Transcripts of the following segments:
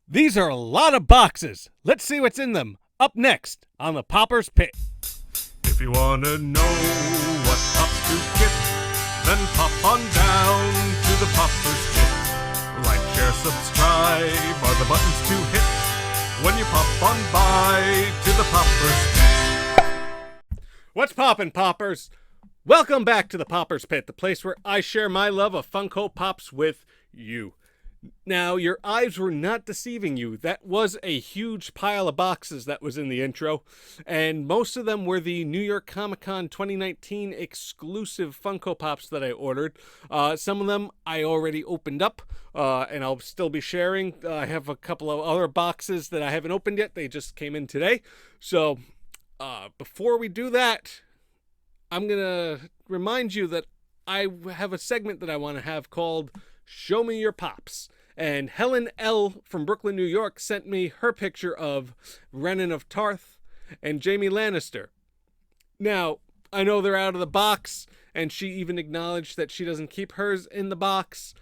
These are a lot of boxes. Let's see what's in them. Up next on the Popper's Pit. If you wanna know what pops to get, then pop on down to the Popper's Pit. Like, share, subscribe are the buttons to hit when you pop on by to the Popper's Pit. What's poppin', Poppers? Welcome back to the Popper's Pit, the place where I share my love of Funko Pops with you. Now, your eyes were not deceiving you. That was a huge pile of boxes that was in the intro, and most of them were the New York Comic Con 2019 exclusive Funko Pops that I ordered. Some of them I already opened up, and I'll still be sharing. I have a couple of other boxes that I haven't opened yet. They just came in today. So, before we do that, I'm going to remind you that I have a segment that I want to have called Show Me Your Pops. And Helen L. from Brooklyn, New York sent me her picture of Renan of Tarth and Jaime Lannister. Now, I know they're out of the box, and she even acknowledged that she doesn't keep hers in the box.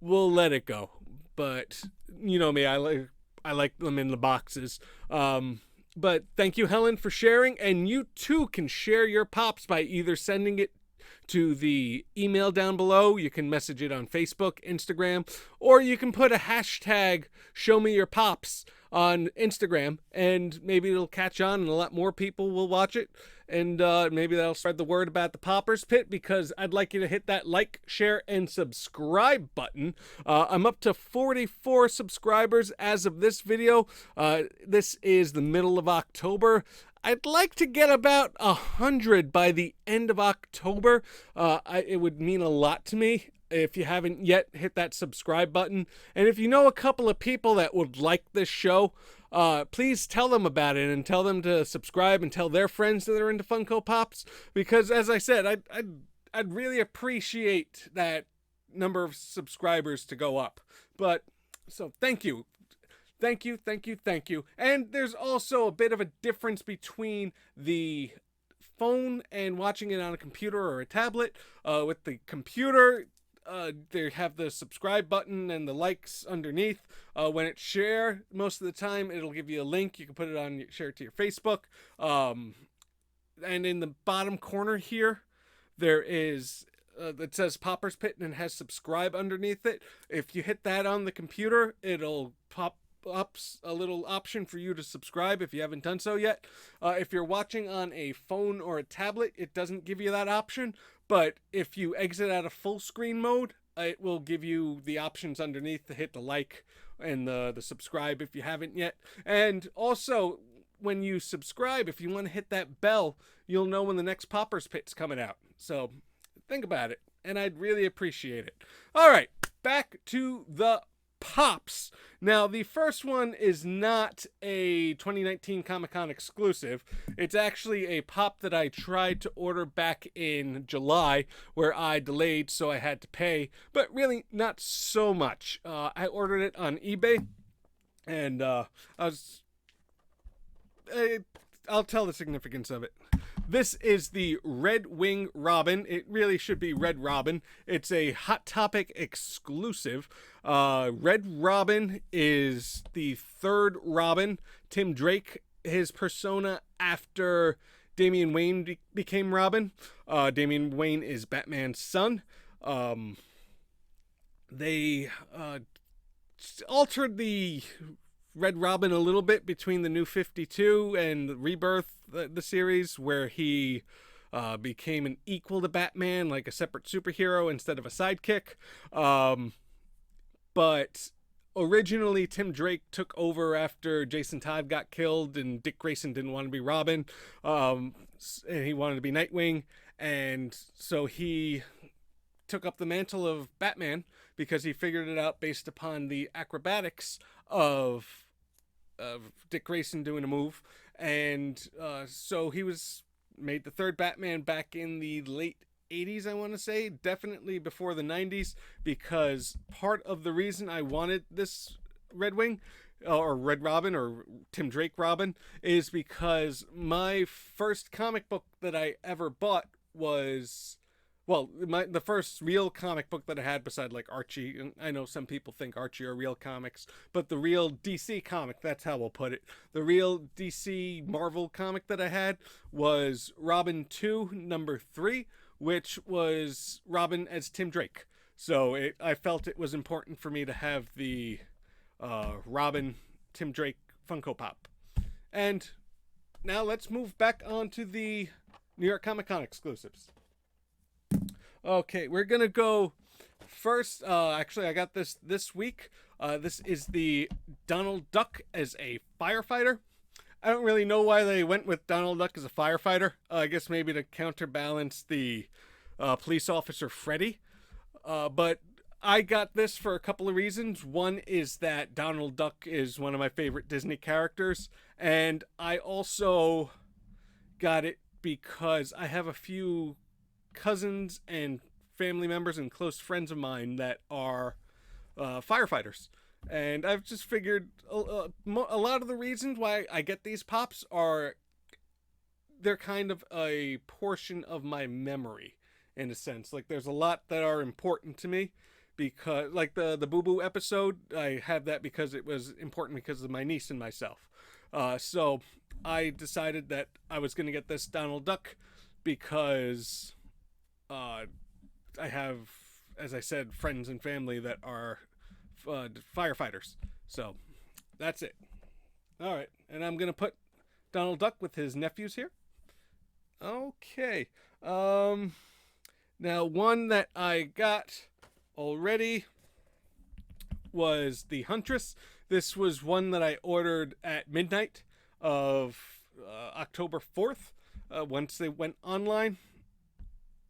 We'll let it go. But, you know me, I like them in the boxes. But thank you, Helen, for sharing, and you too can share your Pops by either sending it to the email down below. You can message it on Facebook, Instagram, or you can put a hashtag Show Me Your Pops on Instagram, and maybe it'll catch on and a lot more people will watch it, and maybe that'll spread the word about the Popper's Pit, because I'd like you to hit that like, share, and subscribe button. I'm up to 44 subscribers as of this video. This is the middle of October. I'd like to get about 100 by the end of October. It would mean a lot to me. If you haven't yet, hit that subscribe button. And if you know a couple of people that would like this show, please tell them about it and tell them to subscribe and tell their friends that are into Funko Pops. Because as I said, I'd really appreciate that number of subscribers to go up. But, so thank you. Thank you, thank you, thank you. And there's also a bit of a difference between the phone and watching it on a computer or a tablet. With the computer, they have the subscribe button and the likes underneath. When it's share, most of the time it'll give you a link. You can put it on, share it to your Facebook. And in the bottom corner here, there is that says Popper's Pit and it has subscribe underneath it. If you hit that on the computer, it'll pop up a little option for you to subscribe if you haven't done so yet. If you're watching on a phone or a tablet, it doesn't give you that option, but if you exit out of full screen mode, it will give you the options underneath to hit the like and the subscribe if you haven't yet. And also, when you subscribe, if you want to hit that bell, you'll know when the next Popper's Pit's coming out. So think about it, and I'd really appreciate it. All right, back to the Pops. Now, the first one is not a 2019 Comic-Con exclusive. It's actually a Pop that I tried to order back in July, where I delayed, so I had to pay, but really not so much. I ordered it on eBay, and I'll tell the significance of it. This is the Red Wing Robin. It really should be Red Robin. It's a Hot Topic exclusive. Red Robin is the third Robin. Tim Drake, his persona after Damian Wayne became Robin. Damian Wayne is Batman's son. They altered the Red Robin a little bit between the New 52 and Rebirth, the series, where he became an equal to Batman, like a separate superhero instead of a sidekick. But originally, Tim Drake took over after Jason Todd got killed and Dick Grayson didn't want to be Robin, and he wanted to be Nightwing, and so he took up the mantle of Batman because he figured it out based upon the acrobatics of Dick Grayson doing a move, and so he was made the third Batman back in the late 80s, I want to say, definitely before the 90s, because part of the reason I wanted this Red Wing, or Red Robin, or Tim Drake Robin, is because my first comic book that I ever bought was well, the first real comic book that I had beside like Archie, and I know some people think Archie are real comics, but the real DC comic, that's how we'll put it. The real DC Marvel comic that I had was Robin 2, number 3, which was Robin as Tim Drake. So I felt it was important for me to have the Robin Tim Drake Funko Pop. And now let's move back on to the New York Comic Con exclusives. Okay, we're gonna go first. Actually, I got this week. This is the Donald Duck as a firefighter. I don't really know why they went with Donald Duck as a firefighter. I guess maybe to counterbalance the police officer Freddie. But I got this for a couple of reasons. One is that Donald Duck is one of my favorite Disney characters, and I also got it because I have a few cousins and family members and close friends of mine that are firefighters. And I've just figured a lot of the reasons why I get these pops are they're kind of a portion of my memory in a sense. Like there's a lot that are important to me because like the Boo Boo episode, I have that because it was important because of my niece and myself. So I decided that I was going to get this Donald Duck because I have, as I said, friends and family that are firefighters. So that's it. All right. And I'm going to put Donald Duck with his nephews here. Okay. Now, one that I got already was the Huntress. This was one that I ordered at midnight of October 4th once they went online.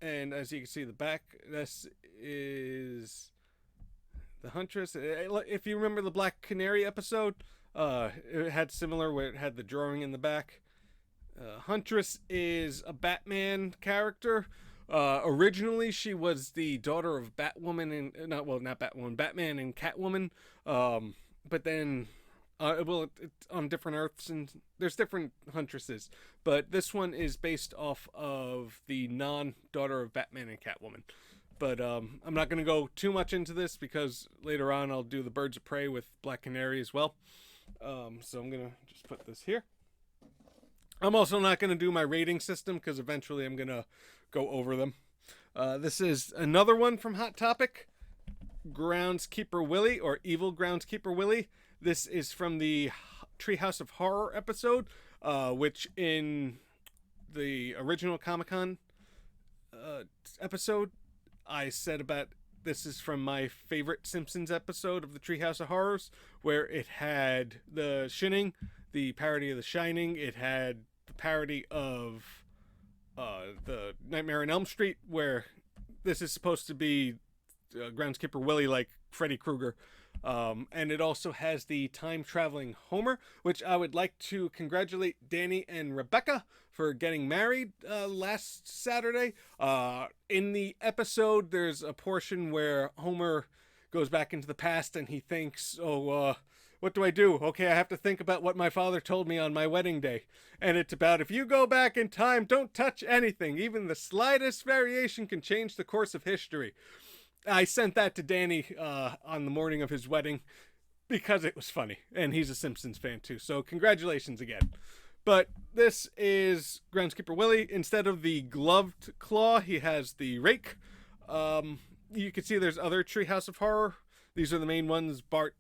And as you can see the back, this is the Huntress. If you remember the Black Canary episode, it had similar where it had the drawing in the back. Huntress is a Batman character. Originally, she was the daughter of Batwoman and not Batwoman, Batman and Catwoman. But then, it's on different Earths and there's different Huntresses. But this one is based off of the non-daughter of Batman and Catwoman. But I'm not going to go too much into this because later on I'll do the Birds of Prey with Black Canary as well. So I'm going to just put this here. I'm also not going to do my rating system because eventually I'm going to go over them. This is another one from Hot Topic. Groundskeeper Willie, or Evil Groundskeeper Willie. This is from the Treehouse of Horror episode, which in the original Comic-Con episode, I said about this is from my favorite Simpsons episode of the Treehouse of Horrors, where it had the Shining, the parody of The Shining. It had the parody of the Nightmare on Elm Street, where this is supposed to be Groundskeeper Willie like Freddy Krueger. And it also has the time-traveling Homer, which I would like to congratulate Danny and Rebecca for getting married last Saturday. In the episode, there's a portion where Homer goes back into the past and he thinks, what do I do? Okay, I have to think about what my father told me on my wedding day. And it's about, if you go back in time, don't touch anything. Even the slightest variation can change the course of history. I sent that to Danny on the morning of his wedding because it was funny. And he's a Simpsons fan too. So congratulations again. But this is Groundskeeper Willie. Instead of the gloved claw, he has the rake. You can see there's other Treehouse of Horror. These are the main ones: Bart,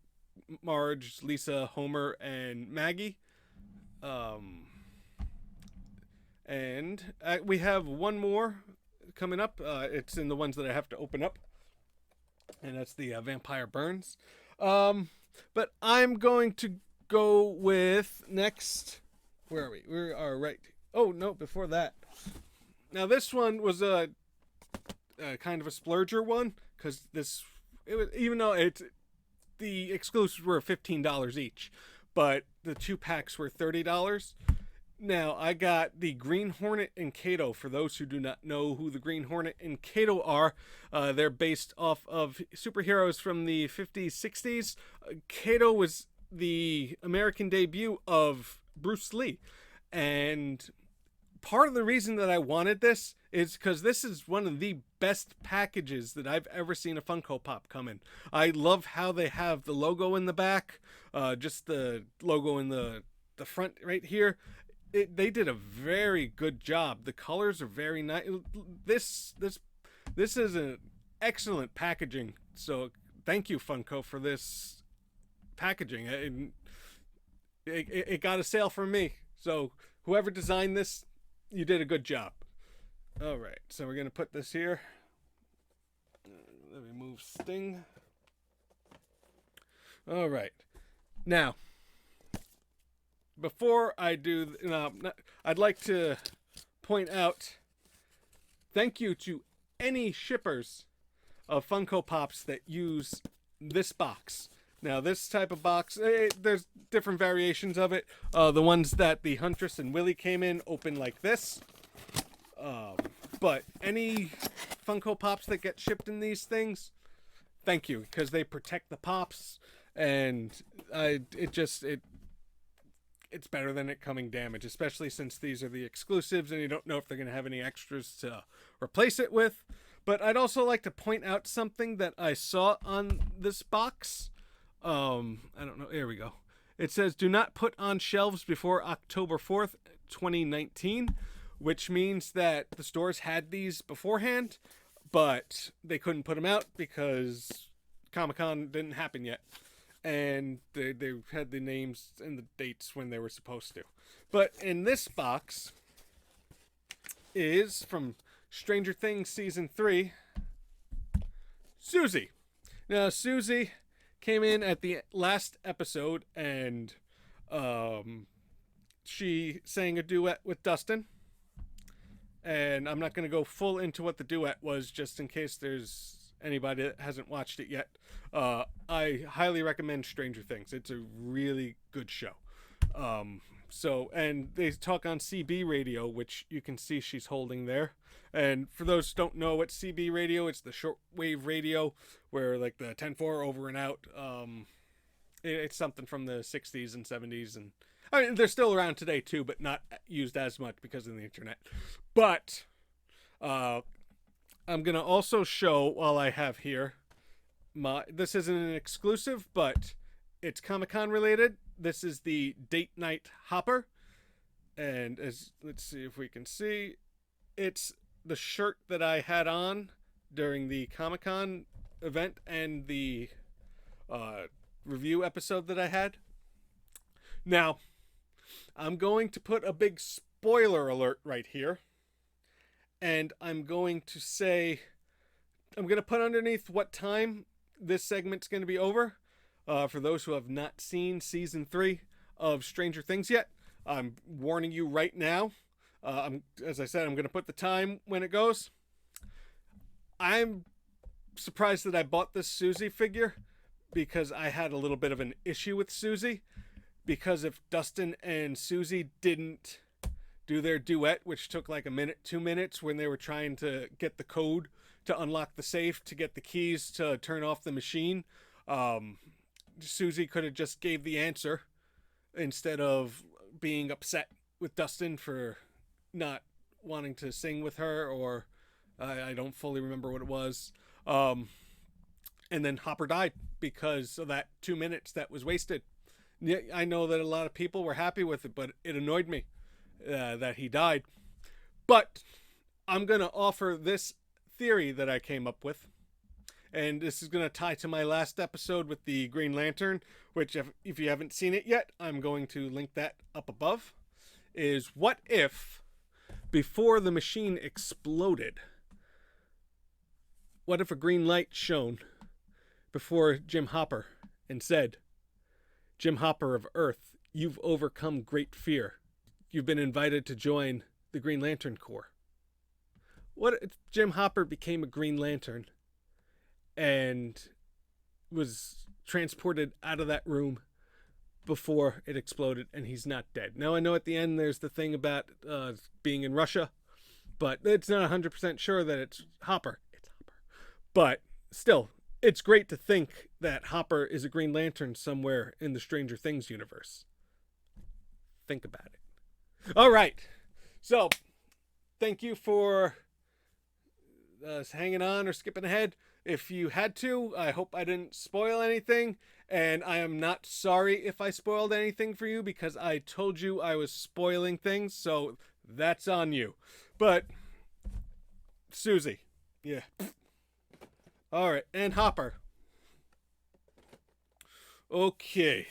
Marge, Lisa, Homer, and Maggie. And we have one more coming up. It's in the ones that I have to open up. And that's the Vampire Burns. But I'm going to go with next. Where are we? We are right. Oh, no, before that. Now, this one was a kind of a splurger one. Because even though the exclusives were $15 each. But the 2 packs were $30. Now, I got the Green Hornet and Kato. For those who do not know who the Green Hornet and Kato are, they're based off of superheroes from the 50s, 60s. Kato was the American debut of Bruce Lee. And part of the reason that I wanted this is because this is one of the best packages that I've ever seen a Funko Pop come in. I love how they have the logo in the back, just the logo in the front right here. They did a very good job. The colors are very nice. This is an excellent packaging. So thank you, Funko, for this packaging. It got a sale from me. So whoever designed this, you did a good job. All right, so we're going to put this here. Let me move Sting. All right. Now, before I do, I'd like to point out thank you to any shippers of Funko Pops that use this box. Now, this type of box, there's different variations of it. The ones that the Huntress and Willie came in open like this. But any Funko Pops that get shipped in these things, thank you, because they protect the Pops, and it's better than it coming damaged, especially since these are the exclusives and you don't know if they're going to have any extras to replace it with. But I'd also like to point out something that I saw on this box. I don't know. Here we go. It says, do not put on shelves before October 4th, 2019, which means that the stores had these beforehand, but they couldn't put them out because Comic-Con didn't happen yet. And they had the names and the dates when they were supposed to. But in this box is from Stranger Things Season 3, Suzie. Now, Suzie came in at the last episode, and she sang a duet with Dustin. And I'm not going to go full into what the duet was, just in case there's anybody that hasn't watched it yet. I highly recommend Stranger Things. It's a really good show. And they talk on CB radio, which you can see she's holding there. And for those who don't know what CB radio, it's the shortwave radio where like the 10-4 over and out. It's something from the 60s and 70s, and I mean, they're still around today too, but not used as much because of the internet. But I'm going to also show, while I have here, this isn't an exclusive, but it's Comic-Con related. This is the Date Night Hopper. And let's see if we can see. It's the shirt that I had on during the Comic-Con event and the review episode that I had. Now, I'm going to put a big spoiler alert right here. And I'm going to say, I'm going to put underneath what time this segment's going to be over. For those who have not seen Season 3 of Stranger Things yet, I'm warning you right now. As I said, I'm going to put the time when it goes. I'm surprised that I bought this Suzie figure because I had a little bit of an issue with Suzie. Because if Dustin and Suzie didn't do their duet, which took like a minute, 2 minutes, when they were trying to get the code to unlock the safe, to get the keys to turn off the machine, Suzie could have just gave the answer instead of being upset with Dustin for not wanting to sing with her, or I don't fully remember what it was. And then Hopper died because of that 2 minutes that was wasted. Yeah, I know that a lot of people were happy with it, but it annoyed me that he died. But I'm going to offer this theory that I came up with. And this is going to tie to my last episode with the Green Lantern, which if you haven't seen it yet, I'm going to link that up above. Is what if, before the machine exploded, what if a green light shone before Jim Hopper and said, Jim Hopper of Earth, you've overcome great fear. You've been invited to join the Green Lantern Corps. What if Jim Hopper became a Green Lantern and was transported out of that room before it exploded and he's not dead? Now, I know at the end there's the thing about being in Russia, but it's not 100% sure that it's Hopper. It's Hopper. But still, it's great to think that Hopper is a Green Lantern somewhere in the Stranger Things universe. Think about it. All right. So, thank you for hanging on or skipping ahead. If you had to, I hope I didn't spoil anything. And I am not sorry if I spoiled anything for you, because I told you I was spoiling things. So that's on you. But Suzie. Yeah. All right. And Hopper. Okay.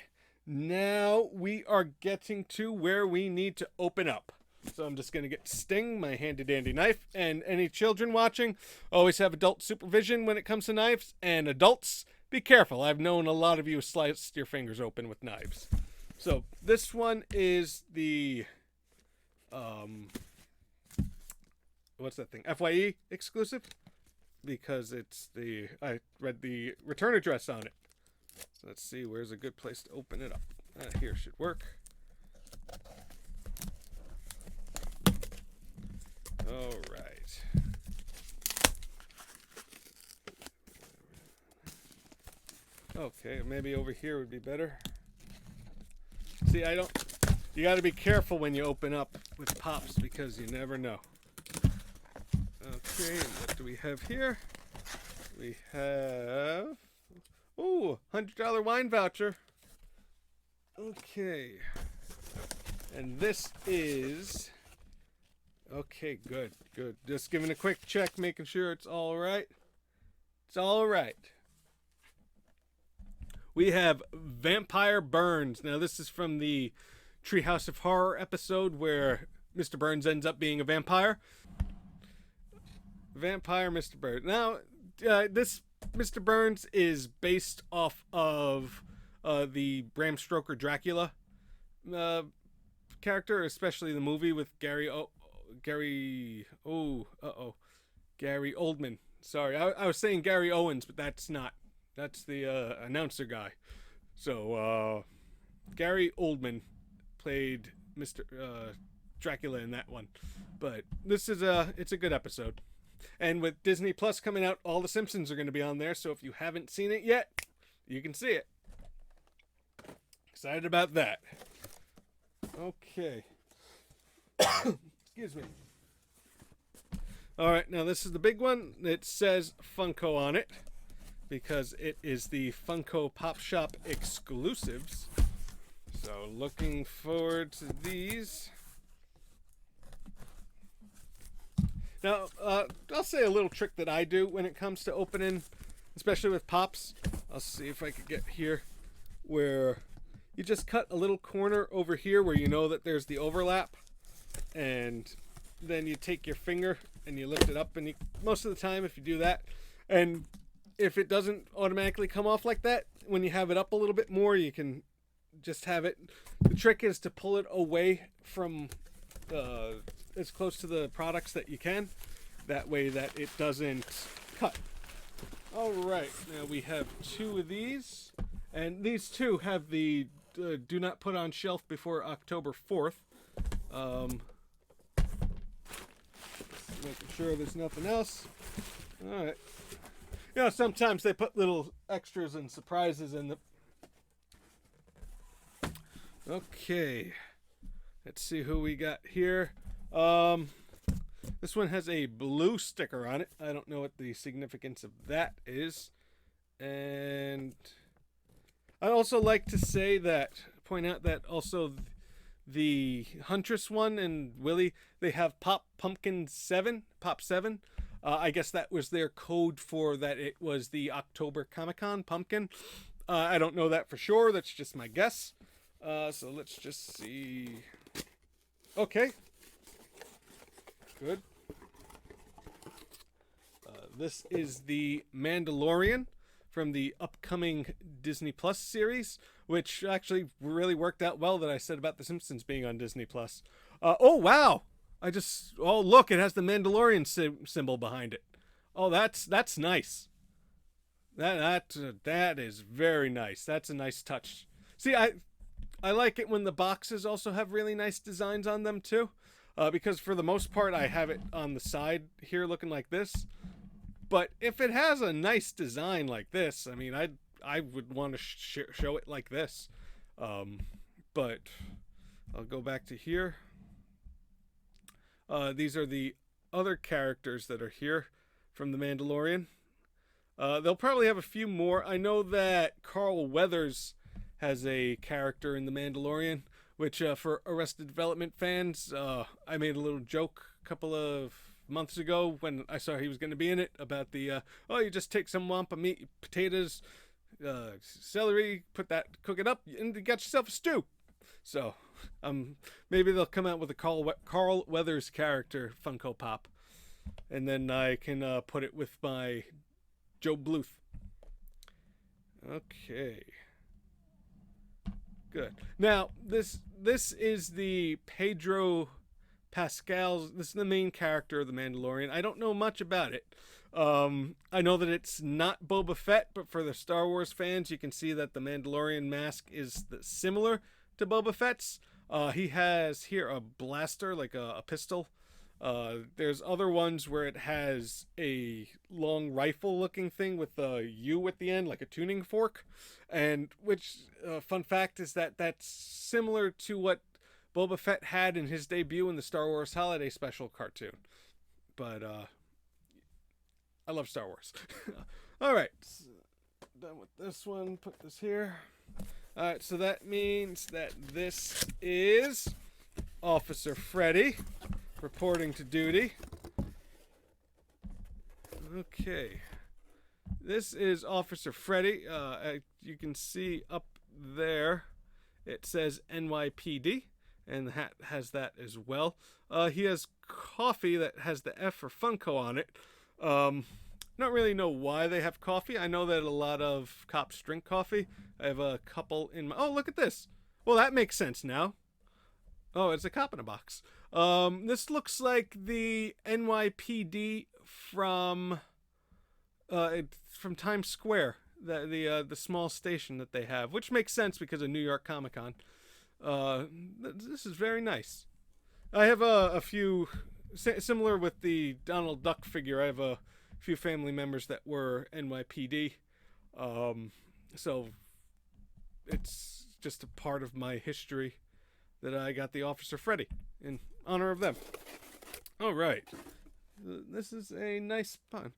Now we are getting to where we need to open up. So I'm just going to get Sting, my handy dandy knife, and any children watching, always have adult supervision when it comes to knives, and adults, be careful. I've known a lot of you sliced your fingers open with knives. So this one is the, what's that thing? FYE exclusive, because I read the return address on it. So let's see, where's a good place to open it up? Here should work. All right. Okay, maybe over here would be better. See, you got to be careful when you open up with pops, because you never know. Okay, and what do we have here? We have, $100 wine voucher. Okay. And this is, okay, good. Just giving a quick check, making sure it's all right. It's all right. We have Vampire Burns. Now, this is from the Treehouse of Horror episode where Mr. Burns ends up being a vampire. Vampire Mr. Burns. Now, this Mr. Burns is based off of the Bram Stoker Dracula character, especially the movie with Gary Oldman. Sorry, I was saying Gary Owens, but that's not. That's the announcer guy. So Gary Oldman played Mr. Dracula in that one. But this is it's a good episode. And with Disney Plus coming out, all the Simpsons are going to be on there. So if you haven't seen it yet, you can see it. Excited about that. Okay. Excuse me. All right, now this is the big one. It says Funko on it, because it is the Funko Pop Shop exclusives. So looking forward to these. Now, I'll say a little trick that I do when it comes to opening, especially with Pops. I'll see if I could get here, where you just cut a little corner over here where you know that there's the overlap. And then you take your finger and you lift it up. And most of the time, if you do that, and if it doesn't automatically come off like that, when you have it up a little bit more, you can just have it. The trick is to pull it away from as close to the products that you can. That way that it doesn't cut. All right, now we have two of these. And these two have the do not put on shelf before October 4th. Making sure there's nothing else. All right. You know, sometimes they put little extras and surprises in the... Okay. Let's see who we got here. This one has a blue sticker on it. I don't know what the significance of that is. And I'd also like to point out that also the Huntress one and Willie, they have Pop 7. I guess that was their code for that. It was the October Comic-Con pumpkin. I don't know that for sure. That's just my guess. So let's just see. Okay. Good. This is the Mandalorian from the upcoming Disney Plus series, which actually really worked out well that I said about the Simpsons being on Disney Plus. Oh, wow. Oh, look, it has the Mandalorian symbol behind it. Oh, that's nice. That is very nice. That's a nice touch. See, I like it when the boxes also have really nice designs on them too, because for the most part I have it on the side here looking like this. But if it has a nice design like this, I mean, I would want to show it like this. But I'll go back to here. These are the other characters that are here. from The Mandalorian. They'll probably have a few more. I know that Carl Weathers has a character in The Mandalorian, which for Arrested Development fans, I made a little joke a couple of months ago when I saw he was going to be in it about the, you just take some wampa meat, potatoes, celery, cook it up, and you got yourself a stew. So, maybe they'll come out with a Carl Weathers character Funko Pop, and then I can put it with my Joe Bluth. Okay. Good. Now, this is the Pedro Pascal's. This is the main character of The Mandalorian. I don't know much about it. I know that it's not Boba Fett, but for the Star Wars fans, you can see that the Mandalorian mask is similar to Boba Fett's. He has here a blaster, like a pistol. There's other ones where it has a long rifle-looking thing with a U at the end, like a tuning fork. And which, fun fact, is that that's similar to what Boba Fett had in his debut in the Star Wars Holiday Special cartoon. But, I love Star Wars. All right. So, done with this one. Put this here. All right, so that means that this is Officer Freddie reporting to duty. Okay. This is Officer Freddie. You can see up there it says NYPD, and the hat has that as well. He has coffee that has the F for Funko on it. Not really know why they have coffee. I know that a lot of cops drink coffee. I have a couple in my... Oh, look at this. Well, that makes sense now. Oh, it's a cop in a box. This looks like the NYPD from Times Square, the small station that they have, which makes sense because of New York Comic Con. This is very nice. I have a few similar with the Donald Duck figure. I have a few family members that were NYPD, so it's just a part of my history that I got the Officer Freddie in honor of them. All right. This is a nice pun.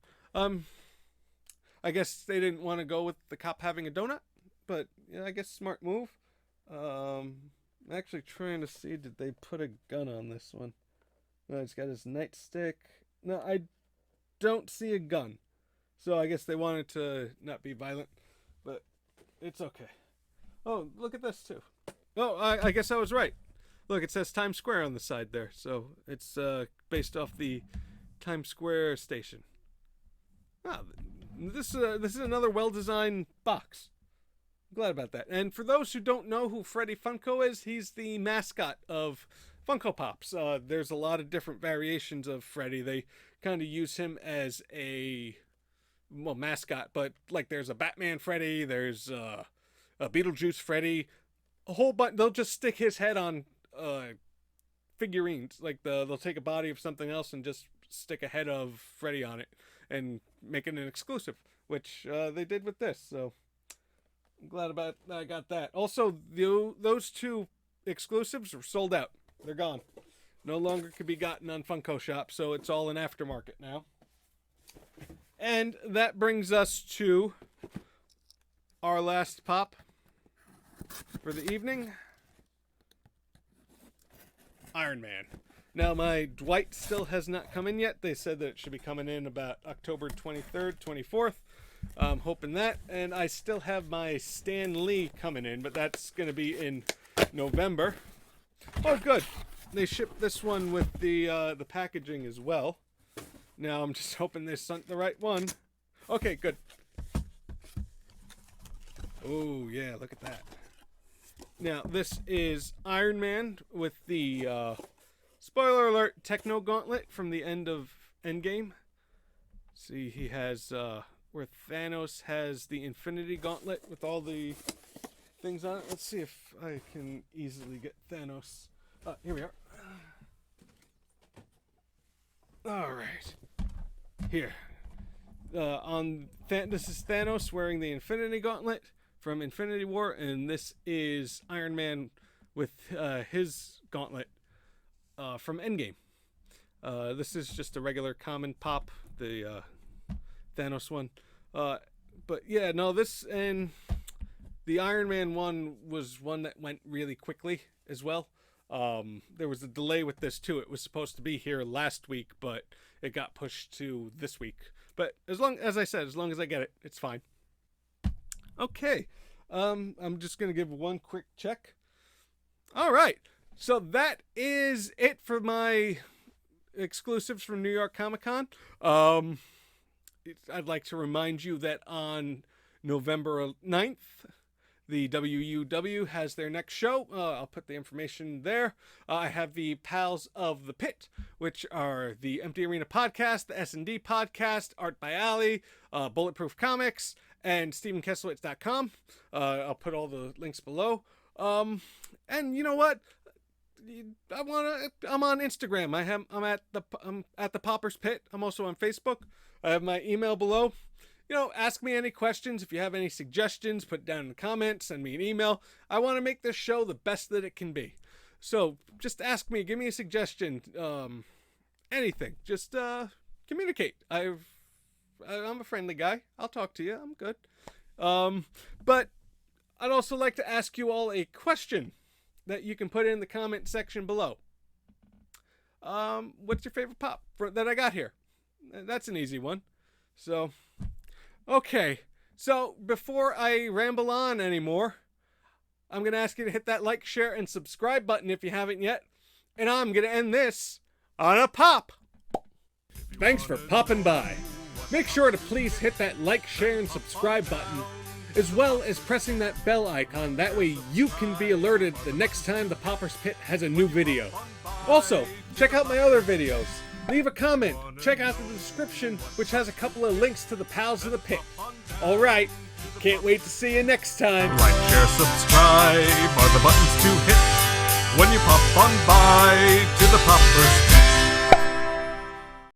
I guess they didn't want to go with the cop having a donut, but yeah, I guess smart move. I'm actually trying to see, did they put a gun on this one? No, it's got his nightstick. No, I don't see a gun. So I guess they wanted to not be violent, but it's okay. Oh, look at this too. Oh, I guess I was right. Look, it says Times Square on the side there. So it's based off the Times Square station. Oh, this is another well-designed box. I'm glad about that. And for those who don't know who Freddie Funko is, he's the mascot of Funko Pops. There's a lot of different variations of Freddie. They kind of use him as a mascot, but like there's a Batman Freddie, there's a Beetlejuice Freddie, a whole bunch. They'll just stick his head on figurines. Like they'll take a body of something else and just stick a head of Freddie on it and make it an exclusive, which they did with this. So I'm glad about that. I got that. Also, those two exclusives are sold out. They're gone. No longer can be gotten on Funko Shop, so it's all an aftermarket now. And that brings us to our last pop for the evening. Iron Man. Now, my Dwight still has not come in yet. They said that it should be coming in about October 23rd, 24th. I'm hoping that. And I still have my Stan Lee coming in, but that's going to be in November. Oh, good. They shipped this one with the packaging as well. Now, I'm just hoping they sent the right one. Okay, good. Oh, yeah, look at that. Now, this is Iron Man with the, spoiler alert, Techno Gauntlet from the end of Endgame. See, he has, where Thanos has the Infinity Gauntlet with all the things on it. Let's see if I can easily get Thanos. Here we are. All right. Here. This is Thanos wearing the Infinity Gauntlet from Infinity War, and this is Iron Man with his gauntlet from Endgame. This is just a regular common pop. The Thanos one. But yeah, no, this and the Iron Man one was one that went really quickly as well. There was a delay with this too. It was supposed to be here last week, but it got pushed to this week. But as long as I get it, it's fine. Okay. I'm just going to give one quick check. All right. So that is it for my exclusives from New York Comic Con. I'd like to remind you that on November 9th, the WUWW has their next show. I'll put the information there. I have the Pals of the Pit, which are the Empty Arena Podcast, the S&D Podcast, Art by Ali, Bulletproof Comics, and StephenKeslowitz.com. I'll put all the links below. And you know what? I'm on Instagram. I'm at ThePopersPit. I'm also on Facebook. I have my email below. You know, ask me any questions. If you have any suggestions, put it down in the comments, send me an email. I want to make this show the best that it can be. So just ask me, give me a suggestion, anything. Just communicate. I'm a friendly guy. I'll talk to you. I'm good. But I'd also like to ask you all a question that you can put in the comment section below. What's your favorite pop that I got here? That's an easy one. So, okay. So, before I ramble on anymore, I'm going to ask you to hit that like, share, and subscribe button if you haven't yet. And I'm going to end this on a pop. Thanks for popping by. Make sure to please hit that like, share, and subscribe button, as well as pressing that bell icon. That way you can be alerted the next time the Poppers Pit has a new video. Also, check out my other videos. Leave a comment. Check out the description, which has a couple of links to the Pals of the Pit. Alright, can't wait to see you next time. Like, share, subscribe are the buttons to hit when you pop on by to the Poppers